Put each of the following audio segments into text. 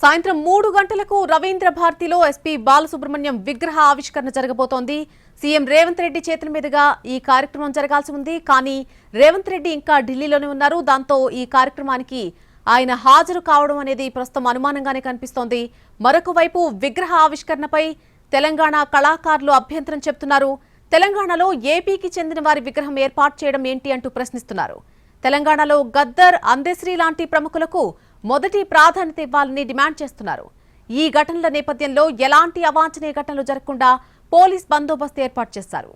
సాయంత్రం 3 గంటలకు రవీంద్ర భారతిలో ఎస్పీ బాలసుబ్రహ్మణ్యం విగ్రహ ఆవిష్కరణ జరగబోతోంది. సీఎం రేవంత్ రెడ్డి చేతుల మీదుగా ఈ కార్యక్రమం జరగాల్సి ఉంది. కానీ రేవంత్ రెడ్డి ఇంకా ఢిల్లీలోనే ఉన్నారు. దాంతో ఈ కార్యక్రమానికి ఆయన హాజరు కావడం అనేది ప్రస్తుతం అనుమానంగానే కనిపిస్తోంది. మరొక వైపు విగ్రహ ఆవిష్కరణపై తెలంగాణ కళాకారులు అభ్యంతరం చెప్తున్నారు. తెలంగాణలో ఏపీకి చెందిన వారి విగ్రహం ఏర్పాటు చేయడం ఏంటి అంటూ ప్రశ్నిస్తున్నారు. తెలంగాణలో గద్దర్, అందెశ్రీ లాంటి ప్రముఖులకు మొదటి ప్రాధాన్యత ఇవ్వాలని డిమాండ్ చేస్తున్నారు. ఈ ఘటనల నేపథ్యంలో ఎలాంటి అవాంఛనీయ ఘటనలు జరగకుండా పోలీస్ బందోబస్తు ఏర్పాటు చేశారు.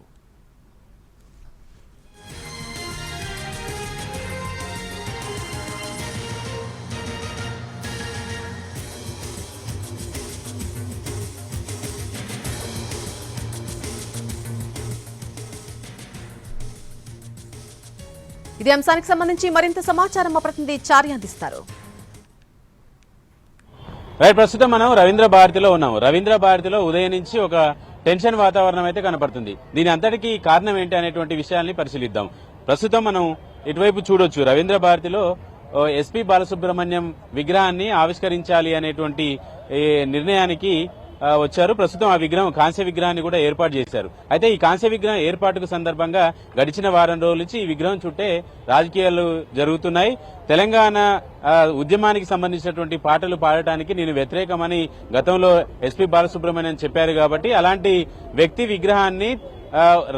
ఇదే అంశానికి సంబంధించి మరింత సమాచారం మా ప్రతినిధి చార్య అందిస్తారు. ప్రస్తుతం మనం రవీంద్ర భారతిలో ఉన్నాము. రవీంద్ర భారతిలో ఉదయం నుంచి ఒక టెన్షన్ వాతావరణం అయితే కనపడుతుంది. దీని అంతటికీ కారణం ఏంటి అనేటువంటి విషయాల్ని పరిశీలిద్దాం. ప్రస్తుతం మనం ఇటువైపు చూడొచ్చు. రవీంద్ర భారతిలో ఎస్పీ బాలసుబ్రహ్మణ్యం విగ్రహాన్ని ఆవిష్కరించాలి అనేటువంటి నిర్ణయానికి వచ్చారు. ప్రస్తుతం ఆ విగ్రహం, కాంస్య విగ్రహాన్ని కూడా ఏర్పాటు చేశారు. అయితే ఈ కాంస్య విగ్రహం ఏర్పాటుకు సందర్భంగా గడిచిన వారం రోజుల నుంచి ఈ విగ్రహం చుట్టే రాజకీయాలు జరుగుతున్నాయి. తెలంగాణ ఉద్యమానికి సంబంధించినటువంటి పాటలు పాడటానికి నేను వ్యతిరేకమని గతంలో ఎస్పీ బాలసుబ్రహ్మణ్యం చెప్పారు. కాబట్టి అలాంటి వ్యక్తి విగ్రహాన్ని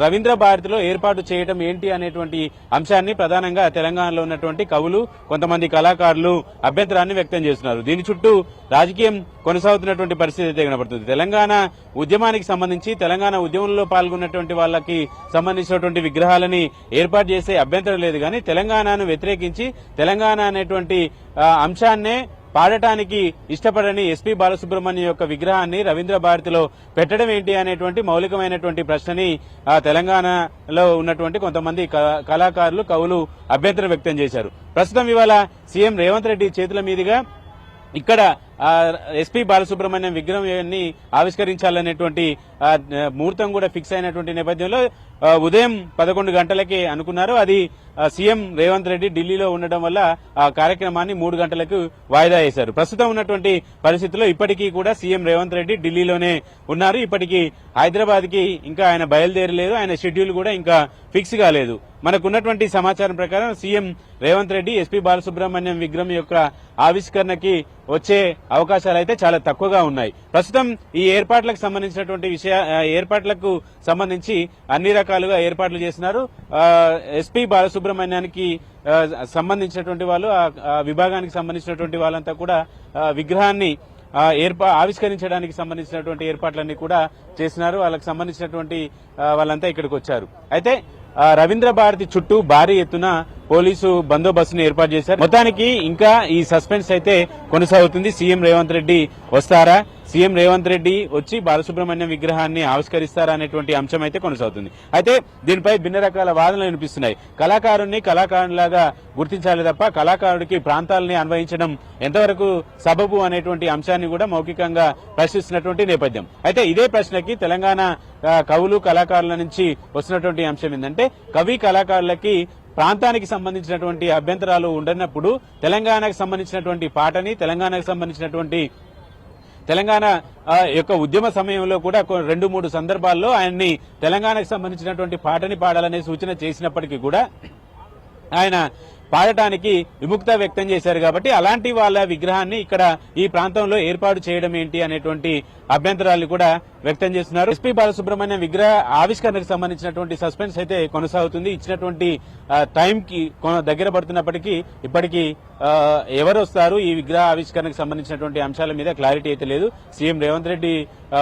రవీంద్ర భారతిలో ఏర్పాటు చేయడం ఏంటి అనేటువంటి అంశాన్ని ప్రధానంగా తెలంగాణలో ఉన్నటువంటి కవులు, కొంతమంది కళాకారులు అభ్యంతరాన్ని వ్యక్తం చేస్తున్నారు. దీని చుట్టూ రాజకీయం కొనసాగుతున్నటువంటి పరిస్థితి అయితే కనబడుతుంది. తెలంగాణ ఉద్యమానికి సంబంధించి, తెలంగాణ ఉద్యమంలో పాల్గొన్నటువంటి వాళ్ళకి సంబంధించినటువంటి విగ్రహాలని ఏర్పాటు చేసే అభ్యంతరం లేదు. కానీ తెలంగాణను వ్యతిరేకించి తెలంగాణ అనేటువంటి అంశాన్నే పాడటానికి ఇష్టపడని ఎస్పీ బాలసుబ్రహ్మణ్యం యొక్క విగ్రహాన్ని రవీంద్ర భారతిలో పెట్టడం ఏంటి అనేటువంటి మౌలికమైనటువంటి ప్రశ్నని తెలంగాణలో ఉన్నటువంటి కొంతమంది కళాకారులు, కవులు అభ్యంతరం వ్యక్తం చేశారు. ప్రస్తుతం ఇవాళ సీఎం రేవంత్ రెడ్డి చేతుల మీదుగా ఇక్కడ ఎస్పీ బాలసుబ్రహ్మణ్యం విగ్రహాన్ని ఆవిష్కరించాలనేటువంటి ముహూర్తం కూడా ఫిక్స్ అయినటువంటి నేపథ్యంలో ఉదయం 11 గంటలకే అనుకున్నారు. అది సీఎం రేవంత్ రెడ్డి ఢిల్లీలో ఉండడం వల్ల ఆ కార్యక్రమాన్ని 3 గంటలకు వాయిదా వేశారు. ప్రస్తుతం ఉన్నటువంటి పరిస్థితుల్లో ఇప్పటికీ కూడా సీఎం రేవంత్ రెడ్డి ఢిల్లీలోనే ఉన్నారు. ఇప్పటికీ హైదరాబాద్ కి ఇంకా ఆయన బయలుదేరలేదు. ఆయన షెడ్యూల్ కూడా ఇంకా ఫిక్స్ కాలేదు. మనకున్నటువంటి సమాచారం ప్రకారం సీఎం రేవంత్ రెడ్డి ఎస్పీ బాలసుబ్రహ్మణ్యం విగ్రహం యొక్క ఆవిష్కరణకి వచ్చే అవకాశాలు అయితే చాలా తక్కువగా ఉన్నాయి. ప్రస్తుతం ఈ ఏర్పాట్లకు సంబంధించినటువంటి ఏర్పాట్లకు సంబంధించి అన్ని రకాలుగా ఏర్పాట్లు చేస్తున్నారు. ఎస్పీ బాలసుబ్రహ్మణ్యానికి సంబంధించినటువంటి వాళ్ళు, ఆ విభాగానికి సంబంధించినటువంటి వాళ్ళంతా కూడా విగ్రహాన్ని ఆవిష్కరించడానికి సంబంధించినటువంటి ఏర్పాట్లన్నీ కూడా చేస్తున్నారు. వాళ్ళకి సంబంధించినటువంటి వాళ్ళంతా ఇక్కడికి వచ్చారు. అయితే రవీంద్ర భారతి చుట్టూ భారీ ఎత్తున పోలీసు బందోబస్తును ఏర్పాటు చేశారు. మొత్తానికి ఇంకా ఈ సస్పెన్స్ అయితే కొనసాగుతుంది. సీఎం రేవంత్ రెడ్డి వస్తారా, సీఎం రేవంత్ రెడ్డి వచ్చి బాలసుబ్రహ్మణ్యం విగ్రహాన్ని ఆవిష్కరిస్తారా అనేటువంటి అంశం అయితే కొనసాగుతుంది. అయితే దీనిపై భిన్న రకాల వాదనలు వినిపిస్తున్నాయి. కళాకారుణ్ణి కళాకారునిలాగా గుర్తించాలి తప్ప కళాకారుడికి ప్రాంతాలని అన్వయించడం ఎంతవరకు సబబు అనేటువంటి అంశాన్ని కూడా మౌఖికంగా ప్రశ్నిస్తున్నటువంటి నేపథ్యం. అయితే ఇదే ప్రశ్నకి తెలంగాణ కవులు, కళాకారుల నుంచి వస్తున్నటువంటి అంశం ఏంటంటే, కవి కళాకారులకి ప్రాంతానికి సంబంధించినటువంటి అభ్యంతరాలు ఉండనప్పుడు తెలంగాణకు సంబంధించినటువంటి పాటని, తెలంగాణకు సంబంధించినటువంటి తెలంగాణ యొక్క ఉద్యమ సమయంలో కూడా 2-3 సందర్భాల్లో ఆయన్ని తెలంగాణకు సంబంధించినటువంటి పాటని పాడాలనే సూచన చేసినప్పటికీ కూడా ఆయన పాడటానికి విముక్త వ్యక్తం చేశారు. కాబట్టి అలాంటి వాళ్ళ విగ్రహాన్ని ఇక్కడ ఈ ప్రాంతంలో ఏర్పాటు చేయడం ఏంటి అనేటువంటి అభ్యంతరాలు కూడా వ్యక్తం చేస్తున్నారు. ఎస్పీ బాలసుబ్రహ్మణ్యం విగ్రహ ఆవిష్కరణకు సంబంధించినటువంటి సస్పెన్స్ అయితే కొనసాగుతుంది. ఇచ్చినటువంటి టైంకి దగ్గర పడుతున్నప్పటికీ ఇప్పటికీ ఎవరు వస్తారు, ఈ విగ్రహ ఆవిష్కరణకు సంబంధించినటువంటి అంశాల మీద క్లారిటీ అయితే లేదు. సీఎం రేవంత్ రెడ్డి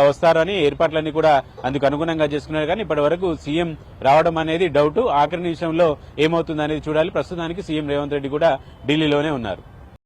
వస్తారు అని ఏర్పాట్లన్నీ కూడా అందుకు అనుగుణంగా చేసుకున్నారు. కానీ ఇప్పటి వరకు సీఎం రావడం అనేది డౌట్. ఆఖరి నిమిషంలో ఏమవుతుంది అనేది చూడాలి. ప్రస్తుతానికి సీఎం రేవంత్ రెడ్డి కూడా ఢిల్లీలోనే ఉన్నారు.